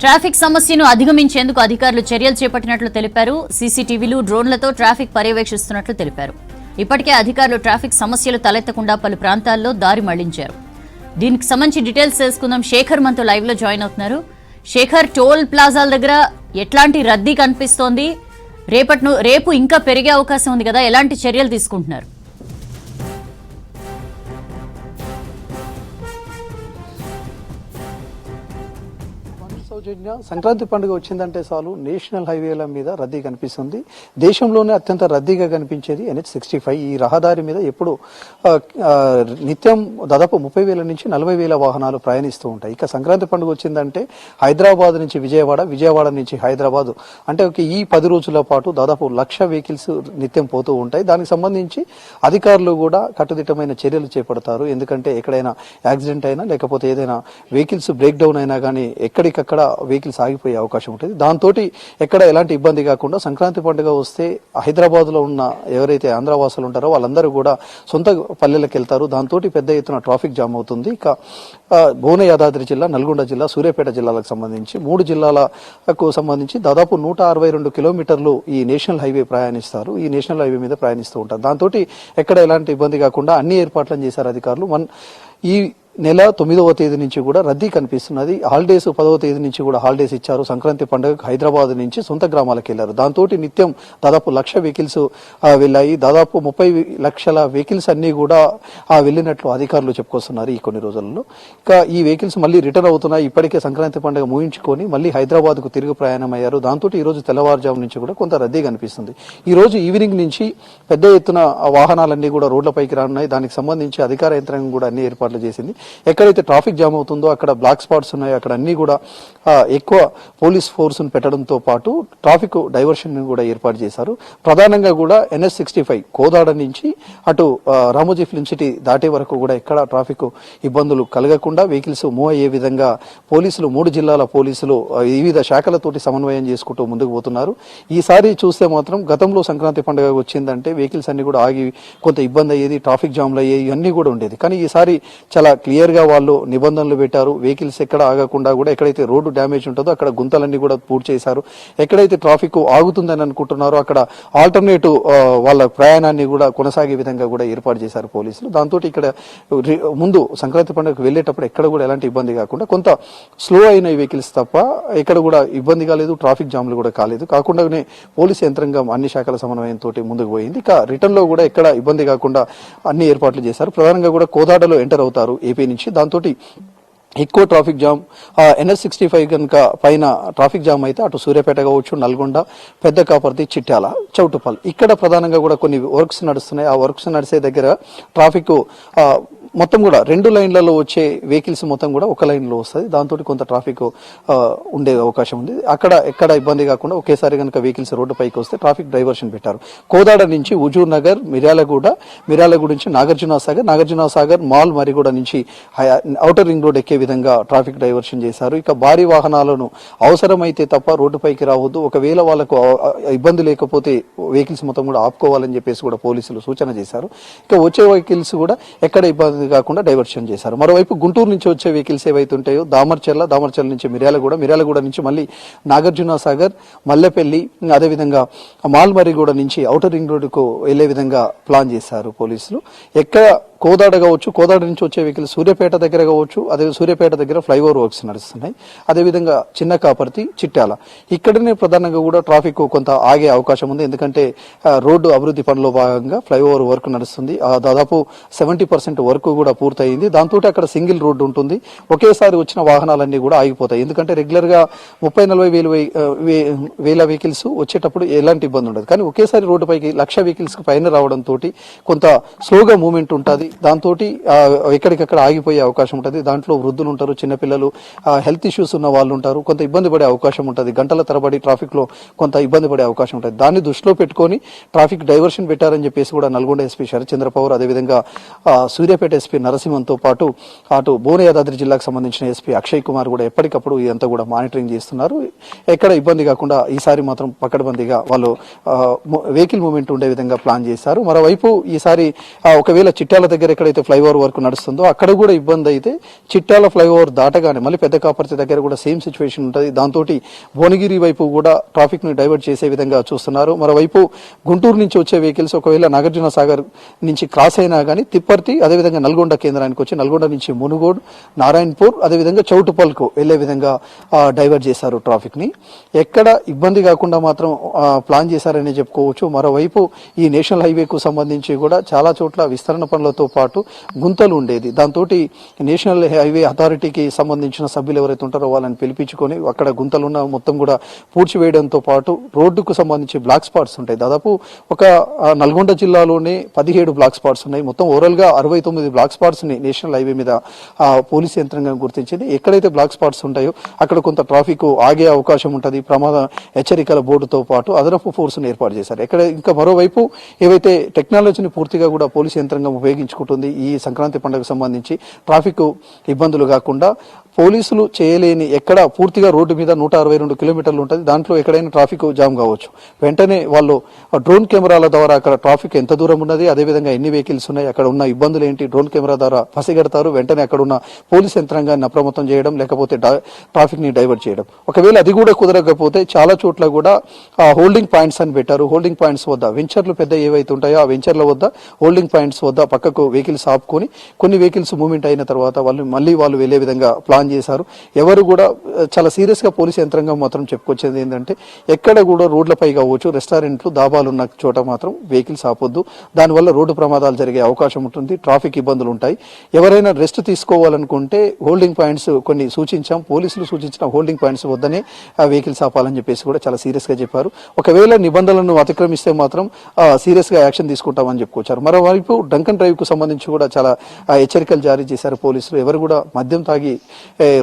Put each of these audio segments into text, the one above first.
Traffic సమస్యను అధిగమించేందుకు అధికారులు చర్యలు చేపట్టినట్లు తెలిపారు. సీసీటీవీలు, డ్రోన్లతో ట్రాఫిక్ పర్యవేక్షిస్తున్నట్లు తెలిపారు. ఇప్పటికే అధికారులు ట్రాఫిక్ సమస్యలు తలెత్తకుండా పలు ప్రాంతాల్లో దారి మళ్లించారు. దీనికి సంబంధించి డీటెయిల్స్ తెలుసుకుందాం. శేఖర్ మనతో లైవ్ లో జాయిన్ అవుతున్నారు. శేఖర్, టోల్ ప్లాజాల దగ్గర ఎట్లాంటి రద్దీ కనిపిస్తోంది? రేపు ఇంకా పెరిగే అవకాశం ఉంది కదా, ఎలాంటి చర్యలు తీసుకుంటున్నారు? సంక్రాంతి పండుగ వచ్చిందంటే చాలు నేషనల్ హైవేల మీద రద్దీ కనిపిస్తుంది. దేశంలోనే అత్యంత రద్దీగా కనిపించేది NH65. ఈ రహదారి మీద ఎప్పుడు నిత్యం దాదాపు 30,000 నుంచి 40,000 వాహనాలు ప్రయాణిస్తూ ఉంటాయి. ఇక సంక్రాంతి పండుగ వచ్చిందంటే హైదరాబాద్ నుంచి విజయవాడ నుంచి హైదరాబాద్ అంటే ఈ 10 రోజుల పాటు దాదాపు 1,00,000 వెహికల్స్ నిత్యం పోతూ ఉంటాయి. దానికి సంబంధించి అధికారులు కూడా కట్టుదిట్టమైన చర్యలు చేపడతారు. ఎందుకంటే ఎక్కడైనా యాక్సిడెంట్ అయినా లేకపోతే ఏదైనా వెహికల్స్ బ్రేక్ డౌన్ అయినా కానీ ఎక్కడికక్కడ వెహికల్స్ ఆగిపోయే అవకాశం ఉంటుంది. దాంతో ఎక్కడ ఎలాంటి ఇబ్బంది కాకుండా సంక్రాంతి పండుగ వస్తే హైదరాబాద్ లో ఉన్న ఎవరైతే ఆంధ్రవాసులు ఉంటారో వాళ్ళందరూ కూడా సొంత పల్లెలకు వెళ్తారు. దాంతో పెద్ద ఎత్తున ట్రాఫిక్ జామ్ అవుతుంది. ఇక భువన యాదాద్రి జిల్లా, నల్గొండ జిల్లా, సూర్యాపేట జిల్లాలకు సంబంధించి 3 జిల్లాలకు సంబంధించి దాదాపు 162 కిలోమీటర్లు ఈ నేషనల్ హైవే ప్రయాణిస్తారు. ఈ నేషనల్ హైవే మీద ప్రయాణిస్తూ ఉంటారు. దాంతో ఎక్కడ ఎలాంటి ఇబ్బంది కాకుండా అన్ని ఏర్పాట్లను చేశారు అధికారులు. ఈ నెల 9వ తేదీ నుంచి కూడా రద్దీ కనిపిస్తున్నది. హాలిడేస్ 10వ తేదీ నుంచి కూడా హాలిడేస్ ఇచ్చారు. సంక్రాంతి పండుగ హైదరాబాద్ నుంచి సొంత గ్రామాలకు వెళ్లారు. దాంతో నిత్యం దాదాపు 1,00,000 వెహికల్స్ వెళ్ళాయి. దాదాపు 30 లక్షల వెహికల్స్ అన్ని కూడా వెళ్ళినట్లు అధికారులు చెప్పుకొస్తున్నారు ఈ కొన్ని రోజులలో. ఇక ఈ వెహికల్స్ మళ్ళీ రిటర్న్ అవుతున్నాయి. ఇప్పటికే సంక్రాంతి పండుగ ముగించుకొని మళ్ళీ హైదరాబాద్ కు తిరిగి ప్రయాణం అయ్యారు. దాంతో ఈ రోజు తెల్లవారుజాము నుంచి కూడా కొంత రద్దీ కనిపిస్తుంది. ఈ రోజు ఈవినింగ్ నుంచి పెద్ద ఎత్తున వాహనాలన్నీ కూడా రోడ్లపైకి రానున్నాయి. దానికి సంబంధించి అధికార యంత్రాంగం కూడా అన్ని ఏర్పాట్లు చేసింది. ఎక్కడైతే ట్రాఫిక్ జామ్ అవుతుందో అక్కడ బ్లాక్ స్పాట్స్ ఉన్నాయో అక్కడ అన్ని కూడా ఎక్కువ పోలీస్ ఫోర్స్ పెట్టడంతో పాటు ట్రాఫిక్ డైవర్షన్ కూడా ఏర్పాటు చేశారు. ప్రధానంగా కూడా NH65 కోదాడ నుంచి అటు రామోజీ ఫిల్మ్ సిటీ దాటే వరకు కూడా ఎక్కడ ట్రాఫిక్ ఇబ్బందులు కలగకుండా వెహికల్స్ మూవ్ అయ్యే విధంగా పోలీసులు 3 జిల్లాల పోలీసులు వివిధ శాఖలతోటి సమన్వయం చేసుకుంటూ ముందుకు పోతున్నారు. ఈసారి చూస్తే మాత్రం గతంలో సంక్రాంతి పండుగ వచ్చిందంటే వెహికల్స్ అన్ని కూడా ఆగి కొంత ఇబ్బంది అయ్యేది, ట్రాఫిక్ జామ్లు అయ్యేవి, ఇవన్నీ కూడా ఉండేది. కానీ ఈసారి చాలా క్లియర్ గా వాళ్ళు నిబంధనలు పెట్టారు. వెహికల్స్ ఎక్కడ ఆగకుండా కూడా ఎక్కడైతే రోడ్డు డ్యామేజ్ ఉంటుందో అక్కడ గుంతలన్నీ కూడా పూర్తి చేశారు. ఎక్కడైతే ట్రాఫిక్ ఆగుతుందని అనుకుంటున్నారో అక్కడ ఆల్టర్నేటివ్ వాళ్ళ ప్రయాణాన్ని కూడా కొనసాగే విధంగా కూడా ఏర్పాటు చేశారు పోలీసులు. దాంతో ఇక్కడ ముందు సంక్రాంతి పండుగకు వెళ్లేటప్పుడు ఎక్కడ కూడా ఎలాంటి ఇబ్బంది కాకుండా కొంత స్లో అయిన వెహికల్స్ తప్ప ఎక్కడ కూడా ఇబ్బంది కాలేదు, ట్రాఫిక్ జామ్లు కూడా కాలేదు. కాకుండానే పోలీస్ యంత్రాంగం అన్ని శాఖల సమన్వయంతో ముందుకు పోయింది. ఇక రిటర్న్ లో కూడా ఎక్కడ ఇబ్బంది కాకుండా అన్ని ఏర్పాట్లు చేశారు. ప్రధానంగా కూడా కోదాడలో ఎంటర్ అవుతారు ఏపీ నుంచి. దాంతో ఎక్కువ ట్రాఫిక్ జామ్ NH65 కనుక పైన ట్రాఫిక్ జామ్ అయితే అటు సూర్యాపేట కావచ్చు, నల్గొండ, పెద్ద కాపర్తి, చిట్యాల, చౌటుపల్ ఇక్కడ ప్రధానంగా కూడా కొన్ని వర్క్స్ నడుస్తున్నాయి. ఆ వర్క్స్ నడిచే దగ్గర ట్రాఫిక్ మొత్తం కూడా 2 లైన్లలో వచ్చే వెహికల్స్ మొత్తం కూడా ఒక లైన్ లో వస్తుంది. దాంతో కొంత ట్రాఫిక్ ఉండే అవకాశం ఉంది. అక్కడ ఎక్కడ ఇబ్బంది కాకుండా ఒకేసారి కనుక వెహికల్స్ రోడ్డు పైకి వస్తే ట్రాఫిక్ డైవర్షన్ పెట్టారు. కోదాడ నుంచి హుజూర్ నగర్, మిర్యాలగూడ నుంచి నాగార్జున సాగర్ మాల్ మరిగూడ నుంచి ఔటర్ రింగ్ రోడ్ ఎక్కే విధంగా ట్రాఫిక్ డైవర్షన్ చేశారు. ఇక భారీ వాహనాలను అవసరమైతే తప్ప రోడ్డుపైకి రావద్దు, ఒకవేళ వాళ్ళకు ఇబ్బంది లేకపోతే వెహికల్స్ మొత్తం కూడా ఆపుకోవాలని చెప్పేసి కూడా పోలీసులు సూచన చేశారు. ఇక వచ్చే వెహికల్స్ కూడా ఎక్కడ ఇబ్బంది కాకుండా డైవర్షన్ చేశారు. మరోవైపు గుంటూరు నుంచి వచ్చే వెహికల్స్ ఏవైతే ఉంటాయో దామర్చర్ల నుంచి మిర్యాలగూడ నుంచి మళ్ళీ నాగార్జున సాగర్, మల్లెపల్లి, అదేవిధంగా మాల్మరిగూడ నుంచి ఔటర్ రింగ్ రోడ్డుకు వెళ్లే విధంగా ప్లాన్ చేశారు పోలీసులు. ఎక్కడ కోదాడ కావచ్చు, కోదాడ నుంచి వచ్చే వెహికల్స్ సూర్యాపేట దగ్గర కావచ్చు, అదే సూర్యాపేట దగ్గర ఫ్లైఓవర్ వర్క్స్ నడుస్తున్నాయి. అదేవిధంగా చిన్న కాపర్తి, చిట్యాల ఇక్కడనే ప్రధానంగా కూడా ట్రాఫిక్ కొంత ఆగే అవకాశం ఉంది. ఎందుకంటే రోడ్డు అభివృద్ధి పనిలో భాగంగా ఫ్లైఓవర్ వర్క్ నడుస్తుంది. దాదాపు 70% వర్క్ కూడా పూర్తయింది. దాంతో అక్కడ సింగిల్ రోడ్డు ఉంటుంది. ఒకేసారి వచ్చిన వాహనాలన్నీ కూడా ఆగిపోతాయి. ఎందుకంటే రెగ్యులర్ గా 30-40 వేల వెహికల్స్ వచ్చేటప్పుడు ఎలాంటి ఇబ్బంది ఉండదు. కానీ ఒకేసారి రోడ్డు పైకి 1,00,000 వెహికల్స్ పైన రావడంతో కొంత స్లోగా మూవ్మెంట్ ఉంటుంది. దాంతో ఎక్కడికక్కడ ఆగిపోయే అవకాశం ఉంటుంది. దాంట్లో వృద్ధులు ఉంటారు, చిన్నపిల్లలు, హెల్త్ ఇష్యూస్ ఉన్న వాళ్ళు ఉంటారు. కొంత ఇబ్బంది పడే అవకాశం ఉంటుంది. గంటల తరబడి ట్రాఫిక్ లో కొంత ఇబ్బంది పడే అవకాశం ఉంటుంది. దాన్ని దృష్టిలో పెట్టుకుని ట్రాఫిక్ డైవర్షన్ పెట్టారని చెప్పేసి కూడా నల్గొండ ఎస్పీ శరత్చంద్ర పవార్, అదేవిధంగా సూర్యాపేట ఎస్పీ నరసింహన్తో పాటు అటు భువన యాదాద్రి జిల్లాకు సంబంధించిన ఎస్పీ అక్షయ్ కుమార్ కూడా ఎప్పటికప్పుడు ఇదంతా కూడా మానిటరింగ్ చేస్తున్నారు. ఎక్కడ ఇబ్బంది కాకుండా ఈసారి మాత్రం పకడ్బందీగా వాళ్ళు వెహికల్ మూవ్మెంట్ ఉండే విధంగా ప్లాన్ చేశారు. మరోవైపు ఈసారి ఒకవేళ చిట్యాల దగ్గర దగ్గర ఎక్కడైతే ఫ్లైఓవర్ వర్క్ నడుస్తుందో అక్కడ కూడా ఇబ్బంది అయితే చిట్టాల ఫ్లైఓవర్ దాటగానే మళ్ళీ పెద్ద కాపర్తి దగ్గర కూడా సేమ్ సిచ్యువేషన్ ఉంటుంది. దాంతో భువనగిరి వైపు కూడా ట్రాఫిక్ ని డైవర్ట్ చేసే విధంగా చూస్తున్నారు. మరోవైపు గుంటూరు నుంచి వచ్చే వెహికల్స్ ఒకవేళ నాగార్జున సాగర్ నుంచి క్రాస్ అయినా కానీ తిప్పర్తి, అదేవిధంగా నల్గొండ కేంద్రానికి వచ్చి నల్గొండ నుంచి మునుగోడు, నారాయణపూర్, అదేవిధంగా చౌటుపల్కు వెళ్లే విధంగా డైవర్ట్ చేశారు ట్రాఫిక్ ని. ఎక్కడ ఇబ్బంది కాకుండా మాత్రం ప్లాన్ చేశారని చెప్పుకోవచ్చు. మరోవైపు ఈ నేషనల్ హైవేకు సంబంధించి కూడా చాలా చోట్ల విస్తరణ పనులతో పాటు గుంతలు ఉండేది. దాంతో నేషనల్ హైవే అథారిటీకి సంబంధించిన సభ్యులు ఎవరైతే ఉంటారో వాళ్ళని పిలిపించుకొని అక్కడ గుంతలున్న మొత్తం కూడా పూడ్చివేయడంతో పాటు రోడ్డుకు సంబంధించి బ్లాక్ స్పాట్స్ ఉంటాయి. దాదాపు ఒక నల్గొండ జిల్లాలోనే 17 బ్లాక్ స్పాట్స్ ఉన్నాయి. మొత్తం ఓవరాల్ గా 69 బ్లాక్ స్పాట్స్ ని నేషనల్ హైవే మీద పోలీస్ యంత్రాంగం గుర్తించింది. ఎక్కడైతే బ్లాక్ స్పాట్స్ ఉంటాయో అక్కడ కొంత ట్రాఫిక్ ఆగే అవకాశం ఉంటుంది. ప్రమాద హెచ్చరికల బోర్డుతో పాటు అదనపు ఫోర్స్ ను ఏర్పాటు చేశారు. ఇక్కడ ఇంకా మరోవైపు ఏవైతే టెక్నాలజీని పూర్తిగా కూడా పోలీస్ యంత్రాంగం ఉపయోగించుకుంటుంది ఈ సంక్రాంతి పండుగకు సంబంధించి ట్రాఫిక్ ఇబ్బందులు కాకుండా పోలీసులు చేయలేని ఎక్కడ పూర్తిగా రోడ్డు మీద 162 కిలోమీటర్లు ఉంటుంది. దాంట్లో ఎక్కడైనా ట్రాఫిక్ జామ్ కావచ్చు, వెంటనే వాళ్ళు డ్రోన్ కెమెరాల ద్వారా అక్కడ ట్రాఫిక్ ఎంత దూరం ఉన్నది, అదేవిధంగా ఎన్ని వెహికల్స్ ఉన్నాయి, అక్కడ ఉన్న ఇబ్బందులు ఏంటి, డ్రోన్ కెమెరా ద్వారా పసిగడతారు. వెంటనే అక్కడ ఉన్న పోలీస్ యంత్రాంగాన్ని అప్రమత్తం చేయడం, లేకపోతే ట్రాఫిక్ ని డైవర్ట్ చేయడం. ఒకవేళ అది కూడా కుదరకపోతే చాలా చోట్ల కూడా హోల్డింగ్ పాయింట్స్ అని పెట్టారు. హోల్డింగ్ పాయింట్స్ వద్ద వెంచర్లు పెద్ద ఏవైతే ఉంటాయో ఆ వెంచర్ల వద్ద హోల్డింగ్ పాయింట్స్ వద్ద పక్కకు వెహికల్స్ ఆపుకొని కొన్ని వెహికల్స్ మూవ్మెంట్ అయిన తర్వాత వాళ్ళు వెళ్లే విధంగా ప్లాన్ చేశారు. ఎవరు కూడా చాలా సీరియస్ గా పోలీస్ యంత్రాంగం మాత్రం చెప్పుకొచ్చేది ఏంటంటే ఎక్కడ కూడా రోడ్లపై కావచ్చు, రెస్టారెంట్లు, దాబాలు ఉన్న చోట మాత్రం వెహికల్స్ ఆపొద్దు. దానివల్ల రోడ్డు ప్రమాదాలు జరిగే అవకాశం ఉంటుంది, ట్రాఫిక్ ఇబ్బందులు ఉంటాయి. ఎవరైనా రెస్ట్ తీసుకోవాలనుకుంటే హోల్డింగ్ పాయింట్స్ కొన్ని సూచించాం, పోలీసులు సూచించిన హోల్డింగ్ పాయింట్స్ వద్దనే వెహికల్స్ ఆపాలని చెప్పేసి కూడా చాలా సీరియస్ గా చెప్పారు. ఒకవేళ నిబంధనలను అతిక్రమిస్తే మాత్రం సీరియస్ గా యాక్షన్ తీసుకుంటామని చెప్పుకొచ్చారు. మరోవైపు డ్రంక్ అండ్ డ్రైవ్ కు సంబంధించి కూడా చాలా హెచ్చరికలు జారీ చేశారు పోలీసులు. ఎవరు కూడా మద్యం తాగి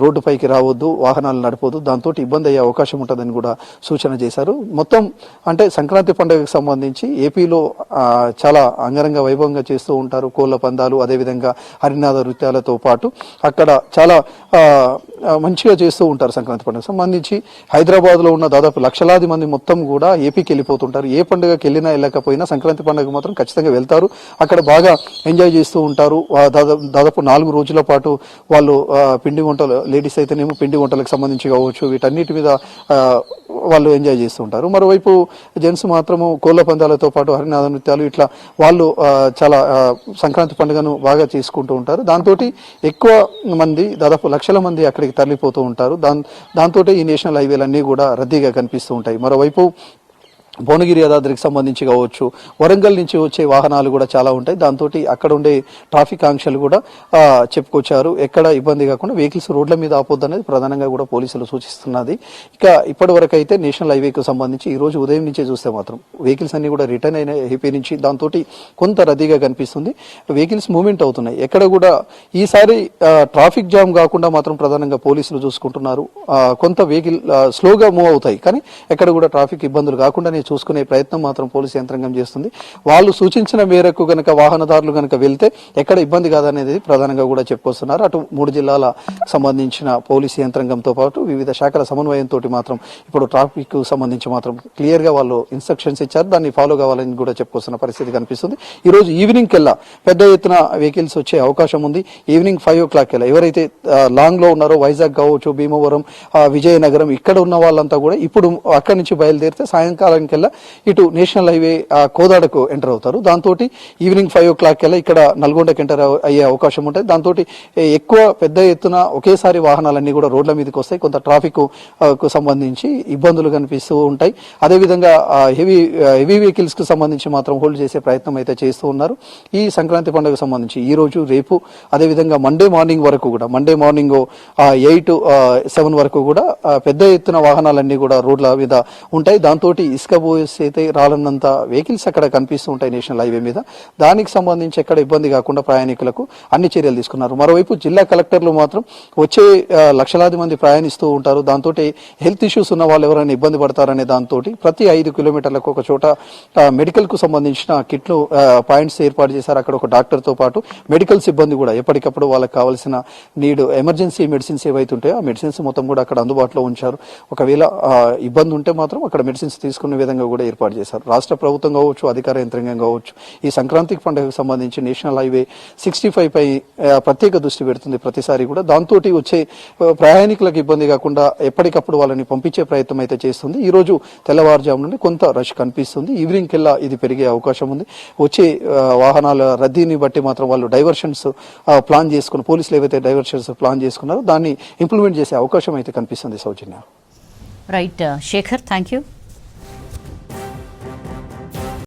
రోడ్డుపైకి రావద్దు, వాహనాలు నడపొద్దు, దాంతో ఇబ్బంది అయ్యే అవకాశం ఉంటుందని కూడా సూచన చేశారు. మొత్తం అంటే సంక్రాంతి పండుగకు సంబంధించి ఏపీలో చాలా అంగరంగ వైభవంగా చేస్తూ ఉంటారు. కోళ్ల పందాలు, అదేవిధంగా హరినాథ నృత్యాలతో పాటు అక్కడ చాలా మంచిగా చేస్తూ ఉంటారు. సంక్రాంతి పండుగకు సంబంధించి హైదరాబాద్ లో ఉన్న దాదాపు లక్షలాది మంది మొత్తం కూడా ఏపీకి వెళ్ళిపోతుంటారు. ఏ పండుగకి వెళ్ళినా వెళ్ళకపోయినా సంక్రాంతి పండుగ మాత్రం ఖచ్చితంగా వెళ్తారు. అక్కడ బాగా ఎంజాయ్ చేస్తూ ఉంటారు. దాదాపు 4 రోజుల పాటు వాళ్ళు పిండి వంటలు, లేడీస్ అయితేనేమో పిండి వంటలకు సంబంధించి కావచ్చు, వీటన్నిటి మీద వాళ్ళు ఎంజాయ్ చేస్తూ ఉంటారు. మరోవైపు జెంట్స్ మాత్రము కోళ్ల పందాలతో పాటు హరినాథ నృత్యాలు ఇట్లా వాళ్ళు చాలా సంక్రాంతి పండుగను బాగా చేసుకుంటూ ఉంటారు. దాంతో ఎక్కువ మంది, దాదాపు లక్షల మంది అక్కడికి తరలిపోతూ ఉంటారు. దాంతో ఈ నేషనల్ హైవేలన్నీ కూడా రద్దీగా కనిపిస్తూ ఉంటాయి. మరోవైపు భువనగిరి యాదాద్రికి సంబంధించి కావచ్చు, వరంగల్ నుంచి వచ్చే వాహనాలు కూడా చాలా ఉంటాయి. దాంతో అక్కడ ఉండే ట్రాఫిక్ ఆంక్షలు కూడా చెప్పుకొచ్చారు. ఎక్కడ ఇబ్బంది కాకుండా వెహికల్స్ రోడ్ల మీద ఆపొద్దు అనేది ప్రధానంగా కూడా పోలీసులు సూచిస్తున్నది. ఇక ఇప్పటి వరకు అయితే నేషనల్ హైవేకు సంబంధించి ఈ రోజు ఉదయం నుంచే చూస్తే మాత్రం వెహికల్స్ అన్ని కూడా రిటర్న్ అయిన ఏపీ నుంచి, దాంతో కొంత రద్దీగా కనిపిస్తుంది. వెహికల్స్ మూవ్మెంట్ అవుతున్నాయి. ఎక్కడ కూడా ఈసారి ట్రాఫిక్ జామ్ కాకుండా మాత్రం ప్రధానంగా పోలీసులు చూసుకుంటున్నారు. కొంత వెహికల్ స్లోగా మూవ్ అవుతాయి, కానీ ఎక్కడ కూడా ట్రాఫిక్ ఇబ్బందులు కాకుండానే చూసుకునే ప్రయత్నం మాత్రం పోలీసు యంత్రాంగం చేస్తుంది. వాళ్ళు సూచించిన మేరకు గనక వాహనదారులు గనక వెళ్తే ఎక్కడ ఇబ్బంది కాదనేది ప్రధానంగా కూడా చెప్పుకొస్తున్నారు. అటు 3 జిల్లాల సంబంధించిన పోలీసు యంత్రాంగంతో పాటు వివిధ శాఖల సమన్వయంతో మాత్రం ఇప్పుడు ట్రాఫిక్ సంబంధించి మాత్రం క్లియర్ గా వాళ్ళు ఇన్స్ట్రక్షన్స్ ఇచ్చారు. దాన్ని ఫాలో కావాలని కూడా చెప్పుకొస్తున్న పరిస్థితి కనిపిస్తుంది. ఈ రోజు ఈవినింగ్ కెల్లా పెద్ద ఎత్తున వెహికల్స్ వచ్చే అవకాశం ఉంది. ఈవినింగ్ 5 o'clock కెల్లా ఎవరైతే లాంగ్ లో ఉన్నారో, వైజాగ్ కావచ్చు, భీమవరం, విజయనగరం ఇక్కడ ఉన్న వాళ్ళంతా కూడా ఇప్పుడు అక్కడి నుంచి బయలుదేరితే సాయంకాలానికి ఇటు నేషనల్ హైవే కోదాడకు ఎంటర్ అవుతారు. దాంతో ఈవినింగ్ 5 o'clock కెల్లా ఇక్కడ నల్గొండకి ఎంటర్ అయ్యే అవకాశం ఉంటుంది. దాంతో ఎక్కువ పెద్ద ఎత్తున ఒకేసారి వాహనాలన్నీ కూడా రోడ్ల మీదకి వస్తాయి. కొంత ట్రాఫిక్ కు సంబంధించి ఇబ్బందులు కనిపిస్తూ ఉంటాయి. అదేవిధంగా హెవీ వెహికల్స్ కు సంబంధించి మాత్రం హోల్డ్ చేసే ప్రయత్నం అయితే చేస్తూ ఉన్నారు. ఈ సంక్రాంతి పండుగకు సంబంధించి ఈ రోజు, రేపు, అదేవిధంగా మండే మార్నింగ్ వరకు కూడా, మండే మార్నింగ్ 8, 7 వరకు కూడా పెద్ద ఎత్తున వాహనాలన్నీ కూడా రోడ్ల మీద ఉంటాయి. దాంతో ఇసుక అయితే రాలన్నంత వెహికల్స్ అక్కడ కనిపిస్తూ ఉంటాయి నేషనల్ హైవే మీద. దానికి సంబంధించి ఎక్కడ ఇబ్బంది కాకుండా ప్రయాణికులకు అన్ని చర్యలు తీసుకున్నారు. మరోవైపు జిల్లా కలెక్టర్లు మాత్రం వచ్చే లక్షలాది మంది ప్రయాణిస్తూ ఉంటారు. దాంతో హెల్త్ ఇష్యూస్ ఉన్న వాళ్ళు ఎవరైనా ఇబ్బంది పడతారనే దాంతో ప్రతి 5 కిలోమీటర్లకు ఒక చోట మెడికల్ కు సంబంధించిన కిట్లు పాయింట్స్ ఏర్పాటు చేశారు. అక్కడ ఒక డాక్టర్ తో పాటు మెడికల్ సిబ్బంది కూడా ఎప్పటికప్పుడు వాళ్ళకి కావాల్సిన ఎమర్జెన్సీ మెడిసిన్స్ ఏవైతే ఉంటాయో ఆ మెడిసిన్స్ మొత్తం కూడా అక్కడ అందుబాటులో ఉంచారు. ఒకవేళ ఇబ్బంది ఉంటే మాత్రం అక్కడ మెడిసిన్స్ తీసుకునే విధంగా విధంగా కూడా ఏర్పాటు చేశారు. రాష్ట్ర ప్రభుత్వం కావచ్చు, అధికార యంత్రాంగం కావచ్చు, ఈ సంక్రాంతి పండుగకు సంబంధించి నేషనల్ హైవే 65 పై ప్రత్యేక దృష్టి పెడుతుంది ప్రతిసారి కూడా. దాంతో వచ్చే ప్రయాణికులకు ఇబ్బంది కాకుండా ఎప్పటికప్పుడు వాళ్ళని పంపించే ప్రయత్నం అయితే చేస్తుంది. ఈ రోజు తెల్లవారుజాము నుండి కొంత రష్ కనిపిస్తుంది. ఈవినింగ్ కెల్లా ఇది పెరిగే అవకాశం ఉంది. వచ్చే వాహనాల రద్దీని బట్టి మాత్రం వాళ్ళు డైవర్షన్స్ ప్లాన్ చేసుకుని, పోలీసులు ఏవైతే డైవర్షన్స్ ప్లాన్ చేసుకున్నారో దాన్ని ఇంప్లిమెంట్ చేసే అవకాశం అయితే కనిపిస్తుంది. Soujanya. Right Shekhar, thank you.